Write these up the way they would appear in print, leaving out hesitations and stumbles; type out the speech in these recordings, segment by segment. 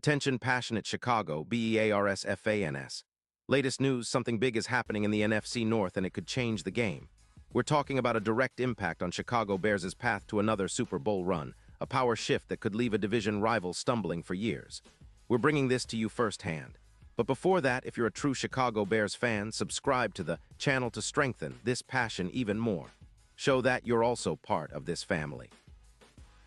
Attention passionate Chicago, Bears fans. Latest news, something big is happening in the NFC North and it could change the game. We're talking about a direct impact on Chicago Bears' path to another Super Bowl run, a power shift that could leave a division rival stumbling for years. We're bringing this to you firsthand. But before that, if you're a true Chicago Bears fan, subscribe to the channel to strengthen this passion even more. Show that you're also part of this family.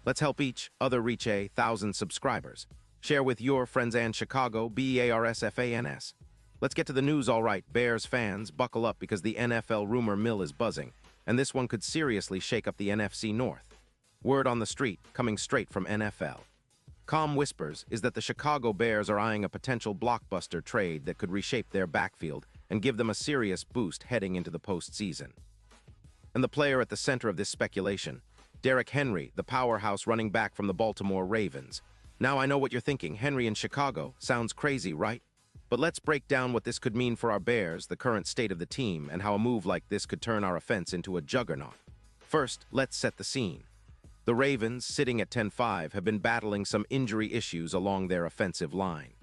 Let's help each other reach 1,000 subscribers. Share with your friends and Chicago Bears fans. Let's get to the news, all right. Bears fans, buckle up because the NFL rumor mill is buzzing, and this one could seriously shake up the NFC North. Word on the street, coming straight from NFL. Calm whispers is that the Chicago Bears are eyeing a potential blockbuster trade that could reshape their backfield and give them a serious boost heading into the postseason. And the player at the center of this speculation, Derrick Henry, the powerhouse running back from the Baltimore Ravens. Now I know what you're thinking, Henry in Chicago. Sounds crazy, right? But let's break down what this could mean for our Bears, the current state of the team, and how a move like this could turn our offense into a juggernaut. First, let's set the scene. The Ravens, sitting at 10-5, have been battling some injury issues along their offensive line.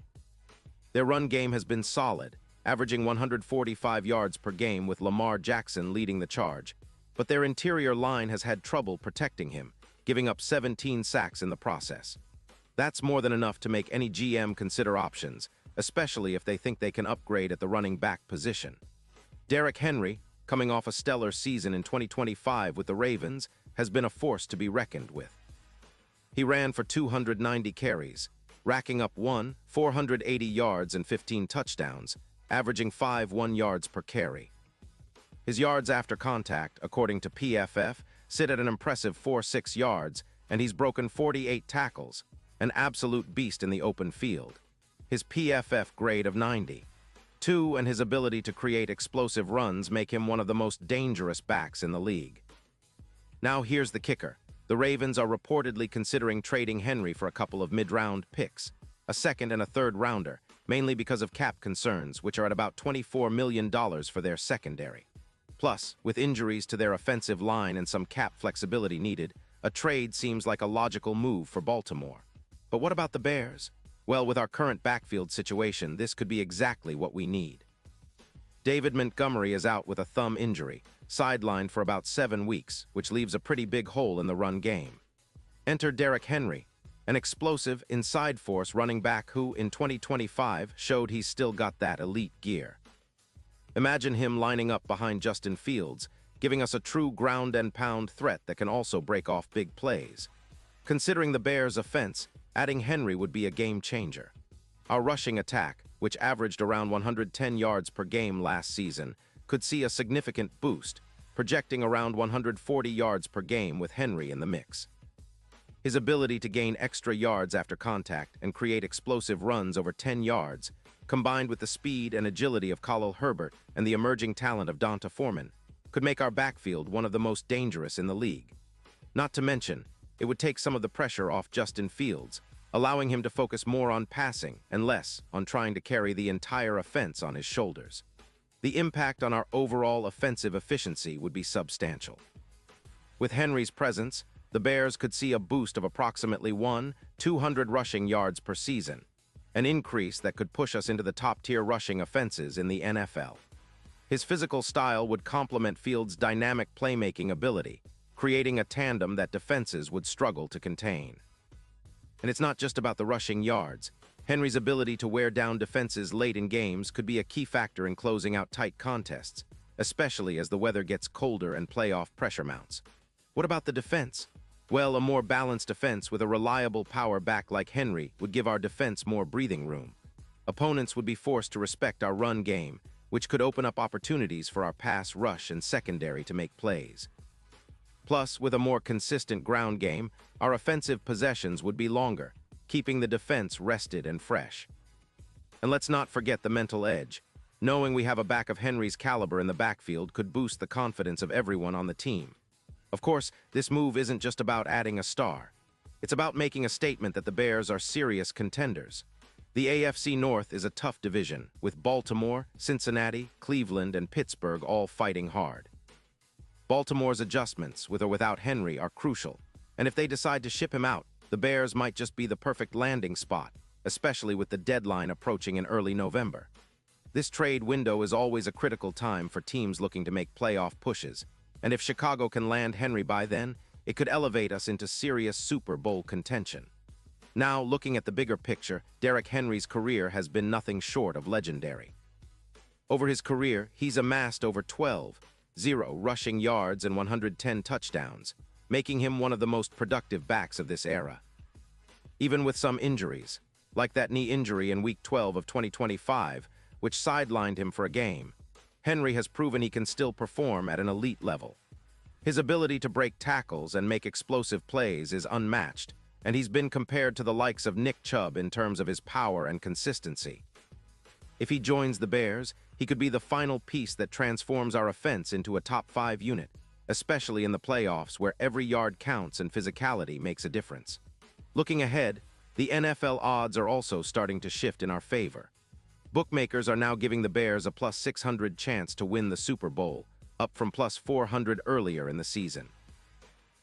Their run game has been solid, averaging 145 yards per game with Lamar Jackson leading the charge, but their interior line has had trouble protecting him, giving up 17 sacks in the process. That's more than enough to make any GM consider options, especially if they think they can upgrade at the running back position. Derrick Henry, coming off a stellar season in 2025 with the Ravens, has been a force to be reckoned with. He ran for 290 carries, racking up 480 yards and 15 touchdowns, averaging 5 yards per carry. His yards after contact, according to PFF, sit at an impressive 4.6 yards, and he's broken 48 tackles, an absolute beast in the open field. His PFF grade of 92, and his ability to create explosive runs make him one of the most dangerous backs in the league. Now here's the kicker. The Ravens are reportedly considering trading Henry for a couple of mid-round picks, a second and a third rounder, mainly because of cap concerns, which are at about $24 million for their secondary. Plus, with injuries to their offensive line and some cap flexibility needed, a trade seems like a logical move for Baltimore. But what about the Bears? Well, with our current backfield situation, this could be exactly what we need. David Montgomery is out with a thumb injury, sidelined for about 7 weeks, which leaves a pretty big hole in the run game. Enter Derrick Henry, an explosive, inside force running back who, in 2025, showed he's still got that elite gear. Imagine him lining up behind Justin Fields, giving us a true ground-and-pound threat that can also break off big plays. Considering the Bears' offense, adding Henry would be a game-changer. Our rushing attack, which averaged around 110 yards per game last season, could see a significant boost, projecting around 140 yards per game with Henry in the mix. His ability to gain extra yards after contact and create explosive runs over 10 yards, combined with the speed and agility of Khalil Herbert and the emerging talent of D'Onta Foreman, could make our backfield one of the most dangerous in the league. Not to mention, it would take some of the pressure off Justin Fields, allowing him to focus more on passing and less on trying to carry the entire offense on his shoulders. The impact on our overall offensive efficiency would be substantial. With Henry's presence, the Bears could see a boost of approximately 200 rushing yards per season, an increase that could push us into the top-tier rushing offenses in the NFL. His physical style would complement Fields' dynamic playmaking ability, creating a tandem that defenses would struggle to contain. And it's not just about the rushing yards. Henry's ability to wear down defenses late in games could be a key factor in closing out tight contests, especially as the weather gets colder and playoff pressure mounts. What about the defense? Well, a more balanced defense with a reliable power back like Henry would give our defense more breathing room. Opponents would be forced to respect our run game, which could open up opportunities for our pass rush and secondary to make plays. Plus, with a more consistent ground game, our offensive possessions would be longer, keeping the defense rested and fresh. And let's not forget the mental edge. Knowing we have a back of Henry's caliber in the backfield could boost the confidence of everyone on the team. Of course, this move isn't just about adding a star. It's about making a statement that the Bears are serious contenders. The AFC North is a tough division, with Baltimore, Cincinnati, Cleveland, and Pittsburgh all fighting hard. Baltimore's adjustments, with or without Henry, are crucial, and if they decide to ship him out, the Bears might just be the perfect landing spot, especially with the deadline approaching in early November. This trade window is always a critical time for teams looking to make playoff pushes, and if Chicago can land Henry by then, it could elevate us into serious Super Bowl contention. Now, looking at the bigger picture, Derrick Henry's career has been nothing short of legendary. Over his career, he's amassed over 12,000 rushing yards and 110 touchdowns, making him one of the most productive backs of this era. Even with some injuries, like that knee injury in Week 12 of 2025, which sidelined him for a game, Henry has proven he can still perform at an elite level. His ability to break tackles and make explosive plays is unmatched, and he's been compared to the likes of Nick Chubb in terms of his power and consistency. If he joins the Bears, he could be the final piece that transforms our offense into a top-5 unit, especially in the playoffs where every yard counts and physicality makes a difference. Looking ahead, the NFL odds are also starting to shift in our favor. Bookmakers are now giving the Bears a plus 600 chance to win the Super Bowl, up from plus 400 earlier in the season.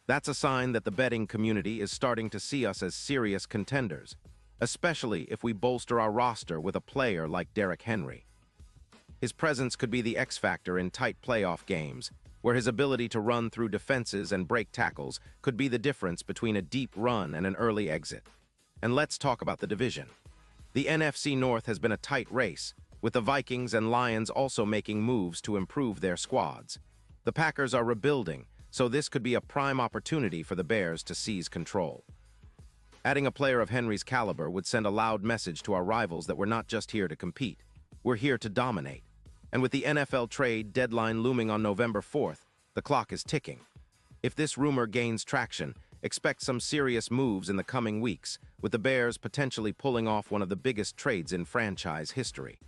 That's a sign that the betting community is starting to see us as serious contenders, especially if we bolster our roster with a player like Derrick Henry. His presence could be the X factor in tight playoff games, where his ability to run through defenses and break tackles could be the difference between a deep run and an early exit. And let's talk about the division. The NFC North has been a tight race, with the Vikings and Lions also making moves to improve their squads. The Packers are rebuilding, so this could be a prime opportunity for the Bears to seize control. Adding a player of Henry's caliber would send a loud message to our rivals that we're not just here to compete. We're here to dominate. And with the NFL trade deadline looming on November 4th, the clock is ticking. If this rumor gains traction, expect some serious moves in the coming weeks, with the Bears potentially pulling off one of the biggest trades in franchise history.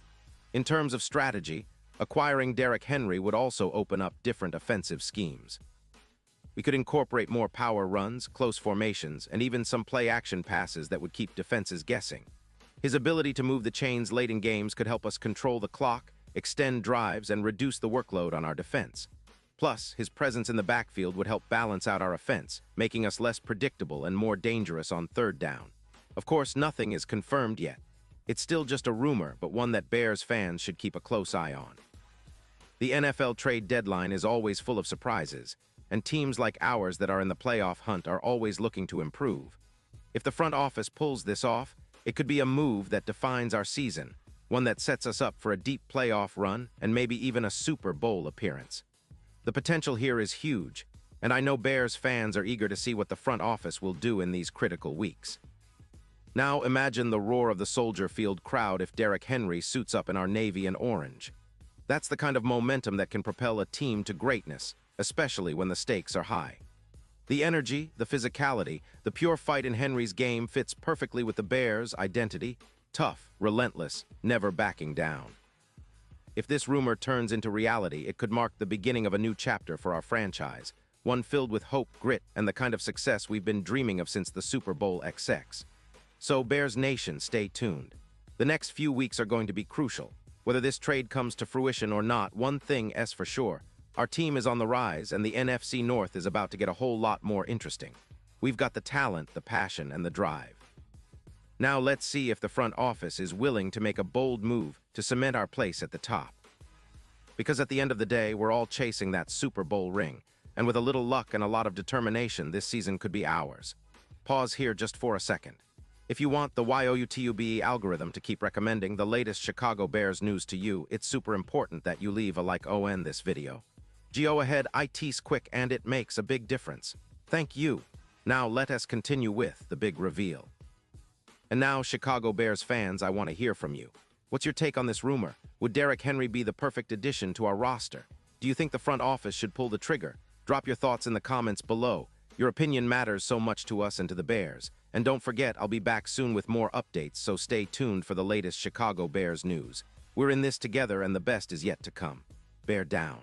In terms of strategy, acquiring Derrick Henry would also open up different offensive schemes. We could incorporate more power runs, close formations, and even some play-action passes that would keep defenses guessing. His ability to move the chains late in games could help us control the clock, extend drives, and reduce the workload on our defense. Plus, his presence in the backfield would help balance out our offense, making us less predictable and more dangerous on third down. Of course, nothing is confirmed yet. It's still just a rumor, but one that Bears fans should keep a close eye on. The NFL trade deadline is always full of surprises, and teams like ours that are in the playoff hunt are always looking to improve. If the front office pulls this off, it could be a move that defines our season, one that sets us up for a deep playoff run and maybe even a Super Bowl appearance. The potential here is huge, and I know Bears fans are eager to see what the front office will do in these critical weeks. Now imagine the roar of the Soldier Field crowd if Derrick Henry suits up in our navy and orange. That's the kind of momentum that can propel a team to greatness, especially when the stakes are high. The energy, the physicality, the pure fight in Henry's game fits perfectly with the Bears' identity: tough, relentless, never backing down. If this rumor turns into reality, it could mark the beginning of a new chapter for our franchise, one filled with hope, grit, and the kind of success we've been dreaming of since the Super Bowl XX. So, Bears Nation, stay tuned. The next few weeks are going to be crucial. Whether this trade comes to fruition or not, one thing is for sure: our team is on the rise, and the NFC North is about to get a whole lot more interesting. We've got the talent, the passion, and the drive. Now let's see if the front office is willing to make a bold move to cement our place at the top. Because at the end of the day, we're all chasing that Super Bowl ring, and with a little luck and a lot of determination, this season could be ours. Pause here just for a second. If you want the YouTube algorithm to keep recommending the latest Chicago Bears news to you, it's super important that you leave a like on this video. Go ahead, it's quick and it makes a big difference. Thank you. Now let us continue with the big reveal. And now, Chicago Bears fans, I want to hear from you. What's your take on this rumor? Would Derrick Henry be the perfect addition to our roster? Do you think the front office should pull the trigger? Drop your thoughts in the comments below. Your opinion matters so much to us and to the Bears. And don't forget, I'll be back soon with more updates, so stay tuned for the latest Chicago Bears news. We're in this together and the best is yet to come. Bear down.